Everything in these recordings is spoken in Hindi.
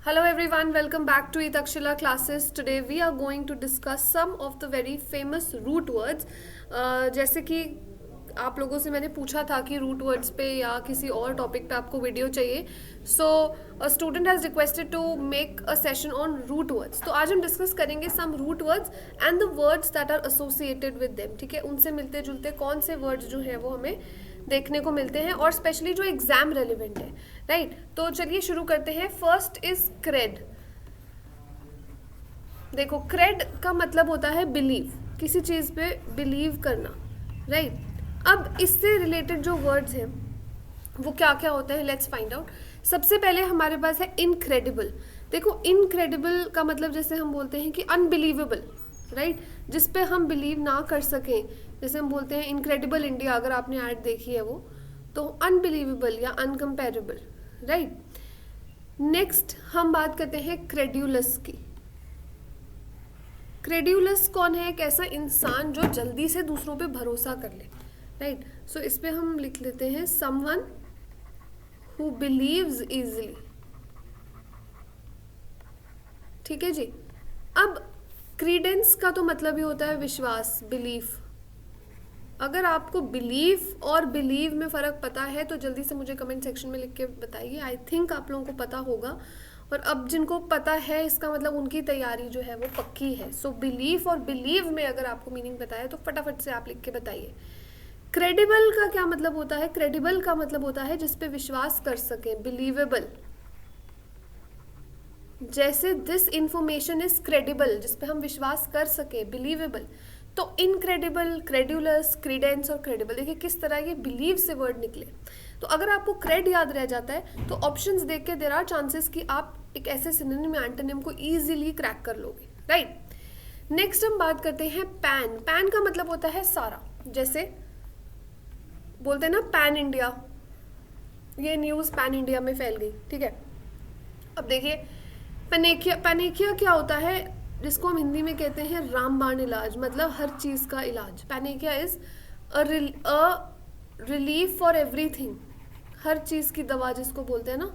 Hello everyone, welcome back to Itakshila classes. Today we are going to discuss some of the very famous root words. जैसे कि आप लोगों से मैंने पूछा था कि रूट वर्ड्स पे या किसी और टॉपिक पे आपको वीडियो चाहिए. So a student has requested to make a session on root words. तो आज हम डिस्कस करेंगे some root words and the words that are associated with them. ठीक है, उनसे मिलते जुलते कौन से वर्ड्स जो है वो हमें देखने को मिलते हैं और स्पेशली जो एग्जाम रेलिवेंट है. राइट, तो चलिए शुरू करते हैं. First is creed. देखो, क्रेड का मतलब होता है बिलीव, किसी चीज पे बिलीव करना. राइट, अब इससे रिलेटेड जो वर्ड्स हैं वो क्या क्या होते हैं, लेट्स फाइंड आउट. सबसे पहले हमारे पास है इनक्रेडिबल. देखो, इनक्रेडिबल का मतलब जैसे हम बोलते हैं कि अनबिलीवेबल. राइट, जिस पे हम बिलीव ना कर सकें. जैसे हम बोलते हैं इनक्रेडिबल इंडिया, अगर आपने ऐड देखी है वो, तो अनबिलीवेबल या अनकम्पेरेबल. राइट, नेक्स्ट हम बात करते हैं क्रेड्यूलस की. क्रेड्यूलस कौन है? एक ऐसा इंसान जो जल्दी से दूसरों पे भरोसा कर ले. राइट, सो इस पे हम लिख लेते हैं समवन हु बिलीव्स इजली. ठीक है जी. अब क्रीडेंस का तो मतलब ही होता है विश्वास, बिलीफ. अगर आपको बिलीव और बिलीव में फ़र्क पता है तो जल्दी से मुझे कमेंट सेक्शन में लिख के बताइए. आई थिंक आप लोगों को पता होगा, और अब जिनको पता है इसका मतलब उनकी तैयारी जो है वो पक्की है. सो बिलीफ और बिलीव में अगर आपको मीनिंग पता है तो फटाफट से आप लिख के बताइए. क्रेडिबल का क्या मतलब होता है? क्रेडिबल का मतलब होता है जिस पे विश्वास कर सके, बिलीवेबल. जैसे दिस इंफॉर्मेशन इज क्रेडिबल, जिस पे हम विश्वास कर सके, बिलीवेबल. तो इनक्रेडिबल, क्रेड्यूलस, क्रीडेंस और क्रेडिबल, देखिए किस तरह ये बिलीव से वर्ड निकले. तो अगर आपको क्रेड याद रह जाता है तो ऑप्शंस देख के देयर आर चांसेस कि आप एक ऐसे सिनोनिम या एंटोनिम को इजीली क्रैक कर लोगे. राइट, नेक्स्ट हम बात करते हैं पैन. पैन का मतलब होता है सारा. जैसे बोलते हैं ना पैन इंडिया, ये न्यूज़ पैन इंडिया में फैल गई. ठीक है, अब देखिए पैनेकिया. पैनेकिया क्या होता है? जिसको हम हिंदी में कहते हैं रामबाण इलाज, मतलब हर चीज़ का इलाज. Panacea is a relief for everything. हर चीज़ की दवा जिसको बोलते हैं ना,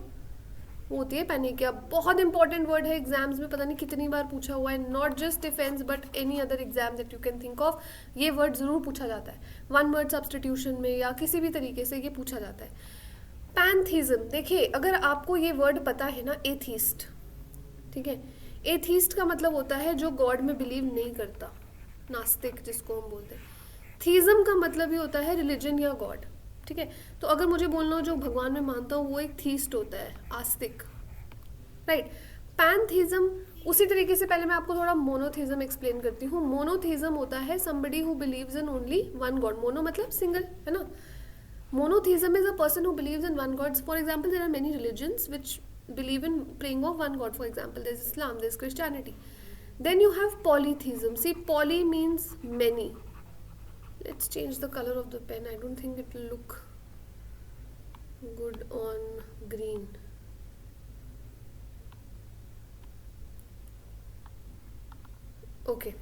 वो होती है पैनेकिया. बहुत इंपॉर्टेंट वर्ड है, एग्जाम्स में पता नहीं कितनी बार पूछा हुआ है. Not just defence but any other exam that you can think of, ये वर्ड ज़रूर पूछा जाता है. वन वर्ड सब्सटीट्यूशन में या किसी भी तरीके से ये पूछा जाता है. पैंथीज्म. देखिए, अगर आपको ये वर्ड पता है ना, एथीस्ट. ठीक है, एथीस्ट का मतलब होता है जो गॉड में बिलीव नहीं करता, नास्तिक जिसको हम बोलते हैं. थीज्म का मतलब ही होता है रिलीजन या गॉड. ठीक है, तो अगर मुझे बोलना हो जो भगवान में मानता हूँ वो एक थीस्ट होता है, आस्तिक. राइट, पैंथीज्म. उसी तरीके से पहले मैं आपको थोड़ा मोनोथीज्म एक्सप्लेन करती हूँ. मोनोथीज्म होता है somebody who believes in only one God. Mono मतलब सिंगल, है ना. Monotheism is a person who believes in one God. For example, there are many religions which believe in praying of one god. For example, there's Islam, there's Christianity. Then you have polytheism. See, poly means many. Let's change the color of the pen. I don't think it will look good on green. Okay.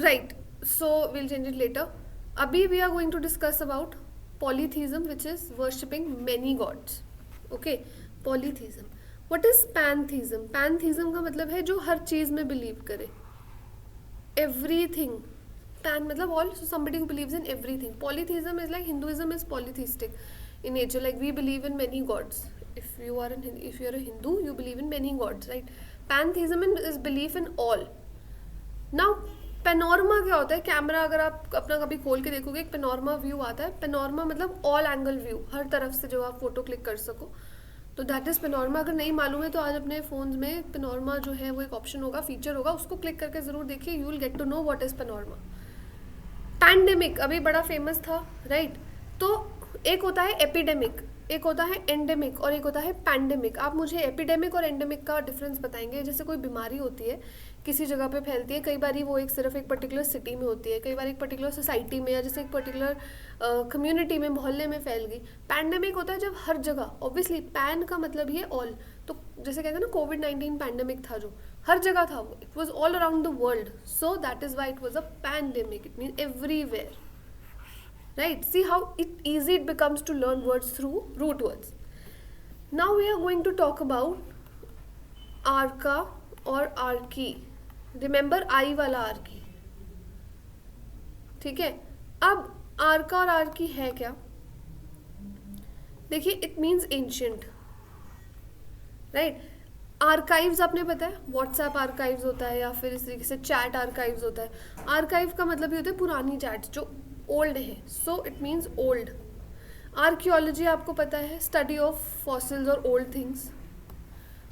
Right, so we'll change it later. Abhi we are going to discuss about polytheism, which is worshipping many gods. Okay, polytheism. What is pantheism? Pantheism का मतलब है जो हर चीज़ में बिलीव करे, everything. Pan मतलब all, so somebody who believes in everything. Polytheism is like Hinduism is polytheistic in nature, like we believe in many gods. If you are a Hindu, you believe in many gods, right? Pantheism is belief in all. Now panorama क्या होता है? कैमरा अगर आप अपना कभी खोल के देखोगे, एक पेनोरमा व्यू आता है. पेनोरमा मतलब ऑल एंगल व्यू, हर तरफ से जो आप फोटो क्लिक कर सको, तो दैट इज़ पेनोरमा. अगर नहीं मालूम है तो आज अपने फ़ोन में पेनोरमा जो है वो एक ऑप्शन होगा, फीचर होगा, उसको क्लिक करके ज़रूर देखिए. You will get to know what is panorama. Pandemic अभी बड़ा फेमस था. राइट, तो एक होता है एपिडेमिक, एक होता है एंडेमिक और एक होता है पैंडेमिक. आप मुझे एपिडेमिक और एंडेमिक का डिफरेंस बताएंगे. जैसे कोई बीमारी होती है, किसी जगह पे फैलती है, कई बार वो एक सिर्फ एक पर्टिकुलर सिटी में होती है, कई बार एक पर्टिकुलर सोसाइटी में या जैसे एक पर्टिकुलर कम्युनिटी में, मोहल्ले में फैल गई. पैंडेमिक होता है जब हर जगह, ऑब्वियसली पैन का मतलब ही है ऑल. तो जैसे कहते हैं ना, कोविड-19 पैंडेमिक था जो हर जगह था, वो it was all around the world. So that is why it was a pandemic. It mean everywhere. Right, see how easy it becomes to learn words through root words. Now we are going to talk about archa और आर्की. रिमेंबर आई वाला आर्की. ठीक है. अब आर्का और आर्की है क्या? देखिए, it means ancient, right. Archives आपने पता है, व्हाट्सएप आर्काइव्स होता है या फिर इस तरीके से चैट आर्काइव्स होता है. आर्काइव का मतलब ये होता है पुरानी चैट्स जो ओल्ड है, so it means old. Archaeology आपको पता है, स्टडी ऑफ फॉसिल्स और ओल्ड थिंग्स.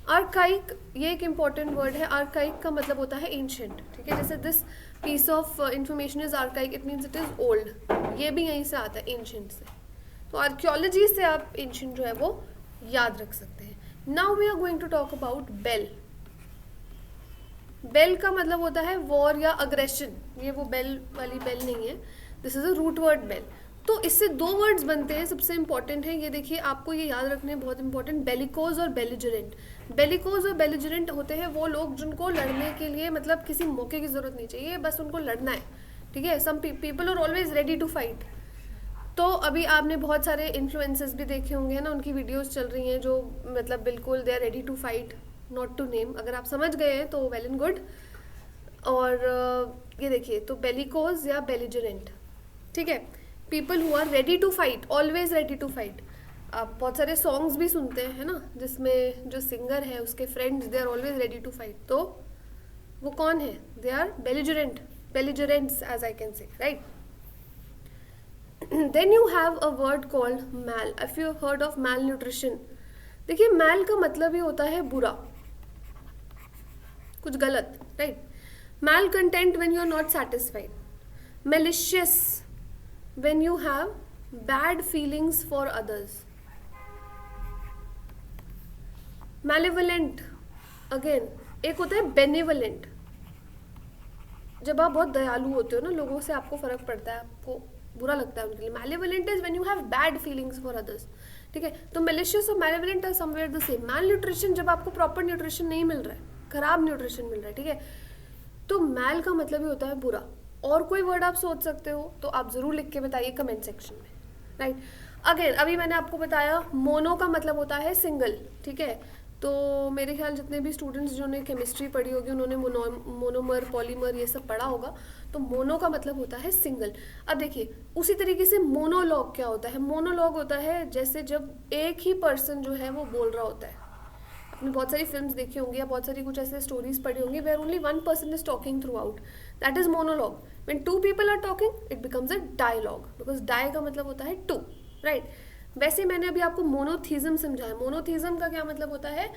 आर्काइक, ये एक इम्पॉर्टेंट वर्ड है. आर्काइक का मतलब होता है एंशियंट. ठीक है, जैसे this piece of information is archaic, it means it is old. ये भी यहीं से आता है, एंशियंट से. तो आर्कियोलॉजी से आप एंशियंट जो है वो याद रख सकते हैं. Now we are going to talk about bell. Bell का मतलब होता है वॉर या अग्रेशन. ये वो बेल वाली बेल नहीं है, this is a root word bell. तो इससे दो वर्ड्स बनते हैं, सबसे इंपॉर्टेंट है ये. देखिए, आपको ये याद रखने हैं, बहुत इंपॉर्टेंट. बेलिकोज और बेलिजरेंट. बेलिकोज और बेलिजरेंट होते हैं वो लोग जिनको लड़ने के लिए मतलब किसी मौके की जरूरत नहीं चाहिए, बस उनको लड़ना है. ठीक है. Some people are always ready to fight. तो अभी आपने बहुत सारे इन्फ्लुएंसर्स भी देखे होंगे ना, उनकी वीडियोस चल रही हैं जो मतलब बिल्कुल they are ready to fight, not to name. अगर आप समझ गए हैं तो वेल एंड गुड. और ये देखिए, तो बेलिकोज या बेलिजरेंट. ठीक है. People who are ready to fight, always ready to fight. आप बहुत सारे सॉन्ग्स भी सुनते हैं ना, जिसमें जो सिंगर है उसके friends they are always ready to fight. तो वो कौन है? They are belligerent, belligerents as I can say, right. Then you have a word called mal. If you have heard of malnutrition. देखिए, mal का मतलब ही होता है बुरा, कुछ गलत, right. Malcontent when you are not satisfied. Malicious when you have bad feelings for others. Malevolent again एक होता है benevolent. जब आप बहुत दयालु होते हो ना, लोगों से आपको फर्क पड़ता है, आपको बुरा लगता है उनके लिए. Malevolent is when you have bad feelings for others. ठीक है. तो मैलिशियस और malevolent are somewhere the same. Mal जब आपको प्रॉपर न्यूट्रिशन नहीं मिल रहा है, खराब न्यूट्रिशन मिल रहा है. ठीक है. तो मैल का मतलब ही होता है बुरा. और कोई वर्ड आप सोच सकते हो तो आप जरूर लिख के बताइए कमेंट सेक्शन में, राइट. अगेन, अभी मैंने आपको बताया मोनो का मतलब होता है सिंगल. ठीक है. तो मेरे ख्याल जितने भी स्टूडेंट्स जिन्होंने केमिस्ट्री पढ़ी होगी उन्होंने मोनोमर, पॉलीमर ये सब पढ़ा होगा. तो मोनो का मतलब होता है सिंगल. अब देखिए, उसी तरीके से मोनोलॉग क्या होता है? मोनोलॉग होता है जैसे जब एक ही पर्सन जो है वो बोल रहा होता है. आपने बहुत सारी फिल्म्स देखी होंगी या बहुत सारी कुछ ऐसे स्टोरीज पढ़ी होंगी where only one person is talking throughout. That is monologue. When two people are talking it becomes a dialogue, because di का मतलब होता है टू, राइट. वैसे मैंने अभी आपको मोनोथीज्म समझाया. मोनोथीज्म का क्या मतलब होता है?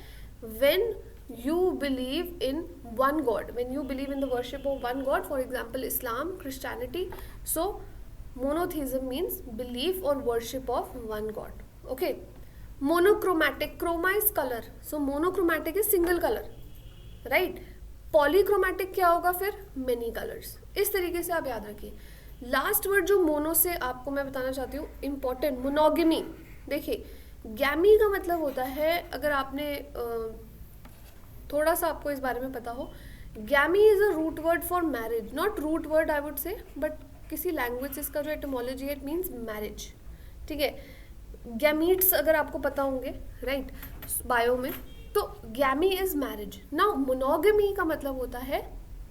When you believe in one god, when you believe in the worship of one god, for example Islam, Christianity. So monotheism means belief or worship of one god. Okay. Monochromatic, chroma is color, so monochromatic is single color, right. Polychromatic क्या होगा फिर? many colors. इस तरीके से आप याद रखिए. लास्ट वर्ड जो मोनो से आपको मैं बताना चाहती हूँ, इम्पोर्टेंट, मोनोगमी. देखिए, गैमी का मतलब होता है, अगर आपने थोड़ा सा आपको इस बारे में पता हो, gamy is a root word for marriage. Not root word I would say, but किसी लैंग्वेज इसका जो एटमोलॉजी है इट मीन्स मैरिज. ठीक है. गैमीट्स अगर आपको पता होंगे, राइट, बायो में, तो गैमी इज मैरिज. नाउ मोनोगमी का मतलब होता है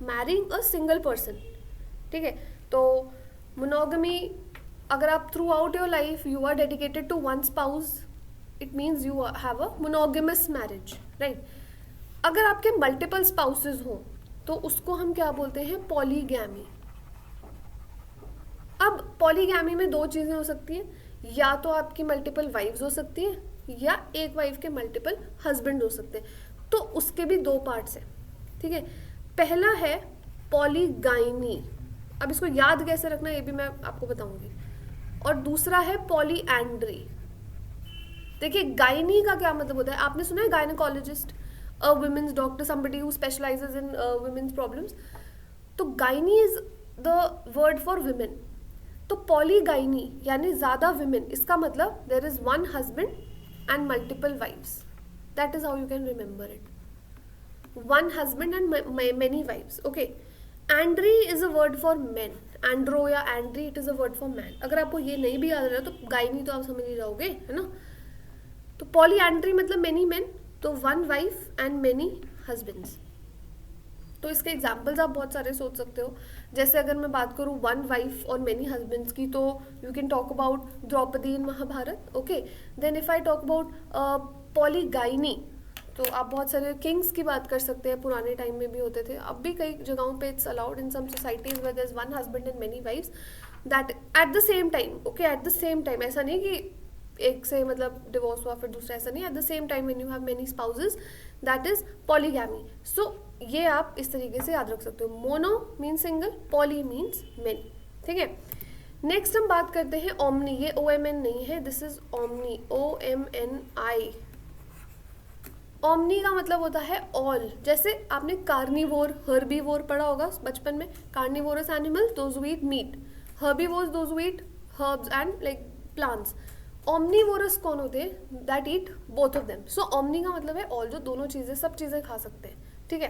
मैरिंग अ सिंगल पर्सन. ठीक है. तो मोनोगमी, अगर आप throughout your life you are dedicated to one spouse, it means you have a monogamous marriage, right. अगर आपके मल्टीपल स्पाउसेस हों तो उसको हम क्या बोलते हैं? पॉलीगैमी. अब पॉलीगैमी में दो चीज़ें हो सकती हैं, या तो आपकी मल्टीपल वाइफ्स हो सकती हैं या एक वाइफ के मल्टीपल हस्बैंड हो सकते हैं. तो उसके भी दो पार्ट्स हैं. ठीक है. पहला है पॉलीगाइनी. अब इसको याद कैसे रखना ये भी मैं आपको बताऊंगी. और दूसरा है पॉलीएंड्री. देखिए, गायनी का क्या मतलब होता है? आपने सुना है gynaecologist, a women's doctor, somebody who specializes in women's problems. तो gynae is the word for women. तो पॉलीगाइनी यानी ज़्यादा women, इसका मतलब there is one husband and multiple wives. That is how you can remember it. One husband and many wives. Okay. Andry is a word for men. Andro या andry it is a word for man. अगर आपको ये नहीं भी याद रहा तो गायनी तो आप समझ ही जाओगे, है ना. तो पॉलीएंड्री मतलब मेनी मेन, तो one wife and many husbands. तो इसके एग्जाम्पल्स आप बहुत सारे सोच सकते हो। जैसे अगर मैं बात करूँ वन वाइफ और मेनी हस्बैंड्स की, तो you can talk about Draupadi in Mahabharata. Okay, then if I talk about polygyny, तो आप बहुत सारे किंग्स की बात कर सकते हैं, पुराने टाइम में भी होते थे, अब भी कई जगहों पे it's allowed in some societies where there is one husband and many wifes, that at the same time. Okay, at the same time, ऐसा नहीं कि एक से मतलब डिवोर्स हुआ फिर दूसरा, ऐसा नहीं, at the same time when you have many spouses, that is polygamy. So ये आप इस तरीके से याद रख सकते हो, mono means single, poly means many. ठीक है, नेक्स्ट हम बात करते हैं ओमनी। ये OMN नहीं है, this is omni, OMNI। Omni का मतलब होता है ऑल। जैसे आपने कार्निवोर, हर्बीवोर पढ़ा होगा बचपन में, carnivorous animal those who eat meat, herbivores those who eat herbs and like plants. Omnivorous कौन होते हैं? That eat both of them. So omni का मतलब है ऑल, जो दोनों चीजें, सब चीजें खा सकते हैं। ठीक है,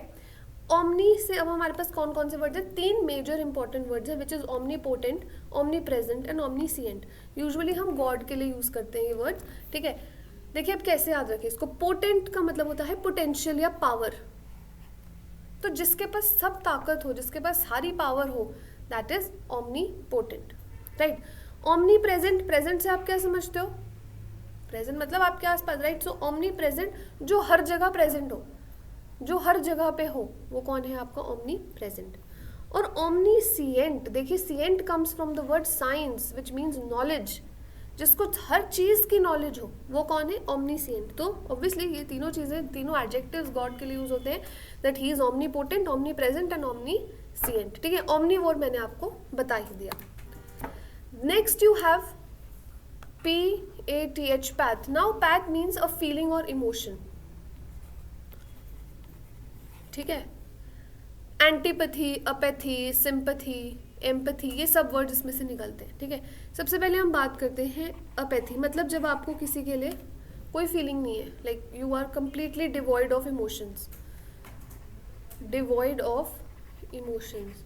ओमनी से अब हमारे पास कौन कौन से वर्ड्स हैं? 3 मेजर इंपॉर्टेंट वर्ड्स हैं, which is omnipotent, omnipresent and omniscient. Usually हम गॉड के लिए यूज करते हैं ये वर्ड्स। ठीक है, देखिए अब कैसे याद रखें इसको। पोटेंट का मतलब होता है पोटेंशियल या पावर, तो जिसके पास सब ताकत हो, जिसके पास सारी पावर हो, that is omnipotent. Right, omni present, present से आप क्या समझते हो? प्रेजेंट मतलब आपके आसपास, राइट। सो ओमनी प्रेजेंट, जो हर जगह प्रेजेंट हो, जो हर जगह पे हो, वो कौन है आपका? Omni present. और ओमनीसिएंट, देखिए scient comes from the word science which means knowledge, जिसको हर चीज की नॉलेज हो, वो कौन है? ओमनीसिएंट। तो ऑब्वियसली ये तीनों चीजें, तीनों एडजेक्टिव्स गॉड के लिए यूज होते हैं, that he is omnipotent, omnipresent and omniscient. ठीक है, ओमनीवोर मैंने आपको बता ही दिया। Next you have PATH, path. Now path means a feeling or emotion. ठीक है, एंटीपैथी, अपैथी, सिंपैथी, एम्पैथी, ये सब वर्ड इसमें से निकलते हैं। ठीक है, सबसे पहले हम बात करते हैं अपैथी, मतलब जब आपको किसी के लिए कोई फीलिंग नहीं है, like you are completely devoid of emotions, devoid of emotions.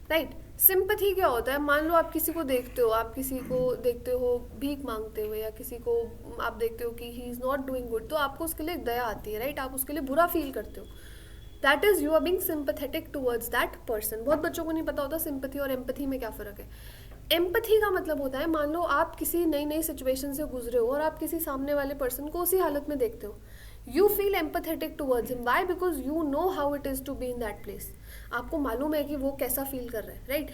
Right, sympathy क्या होता है? मान लो आप किसी को देखते हो, आप किसी को देखते हो भीख मांगते हुए, या किसी को आप देखते हो कि he is not doing good, तो आपको उसके लिए दया आती है, राइट। आप उसके लिए बुरा फील करते हो, that is you are being sympathetic towards that person. बहुत बच्चों को नहीं पता होता सिंपैथी और एम्पैथी में क्या फ़र्क है। एम्पैथी का मतलब होता है, मान लो आप किसी नई नई सिचुएशन से गुजरे हो और आप किसी सामने वाले पर्सन को उसी हालत में देखते हो, you feel empathetic towards him. Why? Because you know how it is to be in that place. आपको मालूम है कि वो कैसा फील कर रहा है, राइट।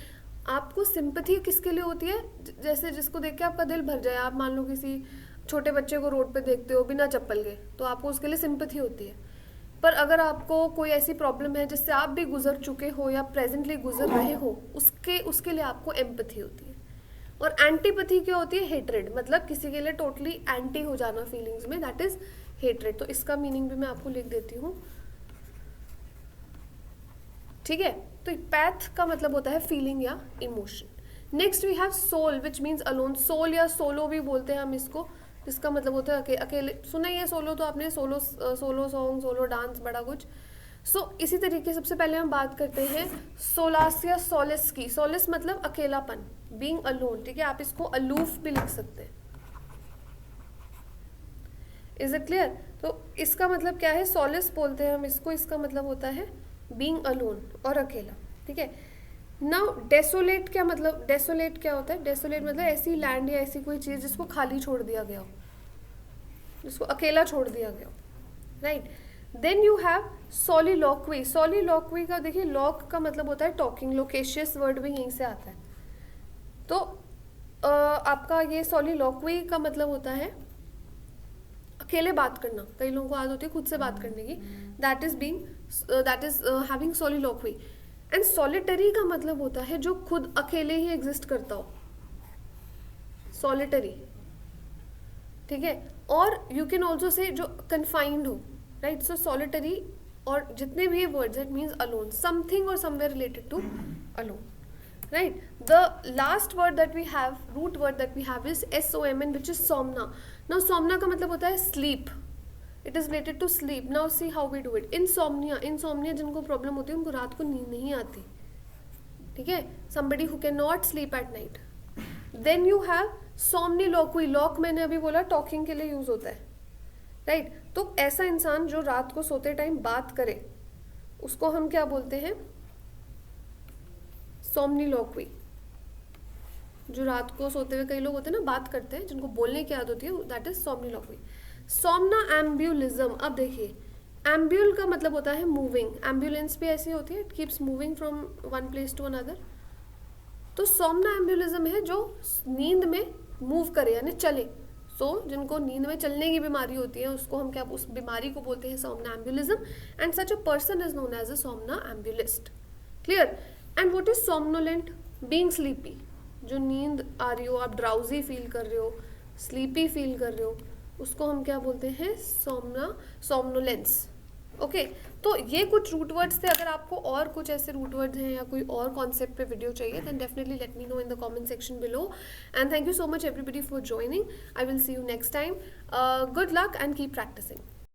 आपको सिंपैथी किसके लिए होती है? जैसे जिसको देख के आपका दिल भर जाए। आप मान लो किसी छोटे बच्चे को रोड पे देखते हो बिना चप्पल के, तो आपको उसके लिए सिंपैथी होती है। पर अगर आपको कोई ऐसी प्रॉब्लम है जिससे आप भी गुजर चुके हो या प्रेजेंटली गुजर रहे हो, उसके लिए आपको एम्पैथी होती है। और एंटीपैथी क्या होती है? हेट्रेड, मतलब किसी के लिए टोटली एंटी हो जाना फीलिंग्स में, दैट इज हेट्रेड। तो इसका मीनिंग भी मैं आपको लिख देती हूँ। ठीक है, तो पैथ का मतलब होता है फीलिंग या emotion. Next we have sole which means alone. Sole या सोलो भी बोलते हैं हम इसको, जिसका मतलब होता है अकेले। सुना ही है सोलो, तो आपने सोलो सॉन्ग, सोलो डांस, बड़ा कुछ। इसी तरीके सबसे पहले हम बात करते हैं सोलास या सोलिस की। सोलिस मतलब अकेलापन, बीइंग अलोन। ठीक है, आप इसको अलूफ भी लिख सकते हैं। Is it clear? तो इसका मतलब क्या है? सोलिस बोलते हैं हम इसको, इसका मतलब होता है बीइंग अलोन और अकेला। ठीक है, नाउ डेसोलेट क्या मतलब? डेसोलेट क्या होता है? डेसोलेट मतलब ऐसी लैंड या ऐसी कोई चीज़ जिसको खाली छोड़ दिया गया हो, जिसको अकेला छोड़ दिया गया हो, right. Then you have soliloquy. Soliloquy का देखिए, लॉक का मतलब होता है टॉकिंग, लोकेशियस वर्ड भी यहीं से आता है। तो आपका ये सॉलिलॉक्वी का मतलब होता है अकेले बात करना। कई लोगों को आदत होती है खुद से बात करने की, that is having soliloquy. And solitary का मतलब होता है जो खुद अकेले ही एग्जिस्ट करता हो, सॉलिटरी। ठीक है, और यू कैन ऑल्सो से जो कन्फाइंड हो, राइट। सो सॉलिटरी और जितने भी words, it means alone, something और somewhere related to alone, right? The last word that we have, root word that we have is SOMN, which is somna. Now somna का मतलब होता है sleep. It is related to sleep. Now see how we do it. Insomnia जिनको प्रॉब्लम होती है उनको रात को नींद नहीं आती, ठीक है। Somebody who cannot sleep at night. Then you have somniloquy, loq मैंने अभी बोला टॉकिंग के लिए यूज होता है, राइट? तो ऐसा इंसान जो रात को सोते टाइम बात करे उसको हम क्या बोलते हैं? सोमनीलोक्वी। जो रात को सोते हुए कई लोग होते हैं ना, बात करते हैं, जिनको बोलने की आदत होती है, दैट इज सोमनीलोक्वी। सोमनाम्बुलिज्म, अब देखिए एम्ब्यूल का मतलब होता है मूविंग, एम्बुलेंस भी ऐसी होती है, it keeps moving from one place to another. तो सोमनाम्बुलिज्म है जो नींद में मूव करे यानी चले। जिनको नींद में चलने की बीमारी होती है उसको हम क्या, उस बीमारी को बोलते हैं somnambulism, and such a person is known as a somnambulist. Clear? And what is somnolent? Being sleepy, जो नींद आ रही हो, आप ड्राउजी फील कर रहे हो, स्लीपी फील कर रहे हो, उसको हम क्या बोलते हैं? सोमनोलेंस। ओके, तो ये कुछ रूट वर्ड्स थे। अगर आपको और कुछ ऐसे रूट वर्ड्स हैं या कोई और कॉन्सेप्ट पे वीडियो चाहिए, then definitely let me know in the comment section below, and thank you so much everybody for joining. I will see you next time. Good luck and keep practising.